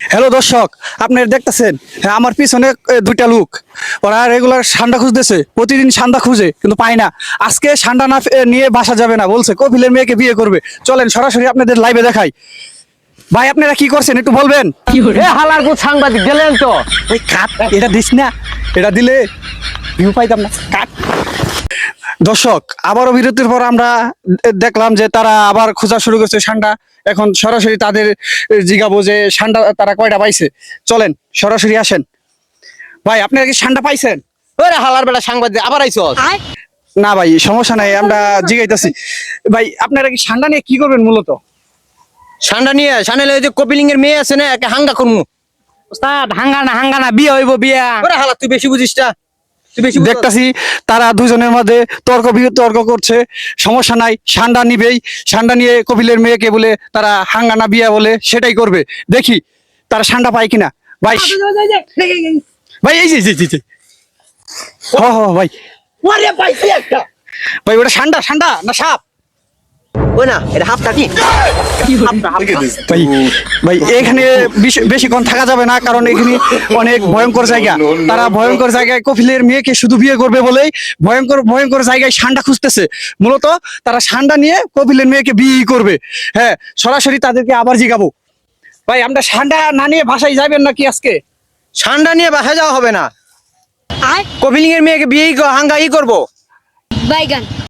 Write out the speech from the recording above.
Hello দর্শক, আপনারা দেখতেছেন আমার পিছনে দুইটা লোক, ওরা রেগুলার সান্ডা খুঁজতেছে, প্রতিদিন সান্ডা খুঁজে কিন্তু পায় না। আজকে সান্ডা না নিয়ে বাসা যাবে না, বলছে কপিলের মেয়েকে বিয়ে করবে। চলেন সরাসরি আপনাদের লাইভে দেখাই। ভাই আপনারা কি করছেন একটু বলবেন? হালার পুত সাংবাদিক গেলেন তো। ওই কাট এটা দিস না, এটা দিলে ভিউ পাইতাম না। কাট। দর্শক, আবারও বিরতির পর আমরা দেখলাম যে তারা আবার খোঁজা শুরু করছে সান্ডা। এখন সরাসরি তাদের জিজ্ঞাবো যে সান্ডা তারা কয়টা পাইছে। চলেন সরাসরি আসেন। ভাই আপনারা কি সান্ডা পাইছেন? ওরে হালার বেটা সাংবাদিক আবার আইছস। না ভাই সমস্যা নাই, আমরা জিগাইতেছি। ভাই আপনারা কি সান্ডা নিয়ে কি করবেন মূলত? সান্ডা নিয়ে সানেলে ওই যে কপিলিং এর মেয়ে আছে না, একে হাঙ্গা করমু। ওস্তাদ হাঙ্গানা বিয়ে হইব বিয়া। ওরে হালা তুই বেশি বুঝিস না, তুই বেশি বুঝিস। দেখতাছি তারা দুজনের মধ্যে তর্ক করছে। সমস্যা নাই, সান্ডা নিবেই। সান্ডা নিয়ে কপিলের মেয়েকে বলে তারা হাঙ্গানা বিয়া বলে সেটাই করবে। দেখি তারা সান্ডা পায় কিনা। ভাই ভাই এই যে ভাই ওরে পাইছি একটা। ভাই ওটা সান্ডা সান্ডা না সাপ? ওই না এটা হাফ কাটি। ভাই ভাই এখানে বেশিক্ষণ থাকা যাবে না, কারণ এখানে অনেক ভয়ঙ্কর জায়গা। তারা ভয়ঙ্কর জায়গায় কপিলের মেয়েকে শুধু বিয়ে করবে বলেই ভয়ঙ্কর জায়গায় সান্ডা খুঁজতেছে। মূলত তারা সান্ডা নিয়ে কপিলের মেয়েকে বিয়ে করবে। হ্যাঁ, সরাসরি তাদেরকে আবার জিগাবো। ভাই আমরা সান্ডা না নিয়ে ভাষায় যাবেন নাকি আজকে? সান্ডা নিয়ে বাসায় যাওয়া হবে না, কপিলিং এর মেয়েকে বিয়ে হাঙ্গা করবো। বাইগান।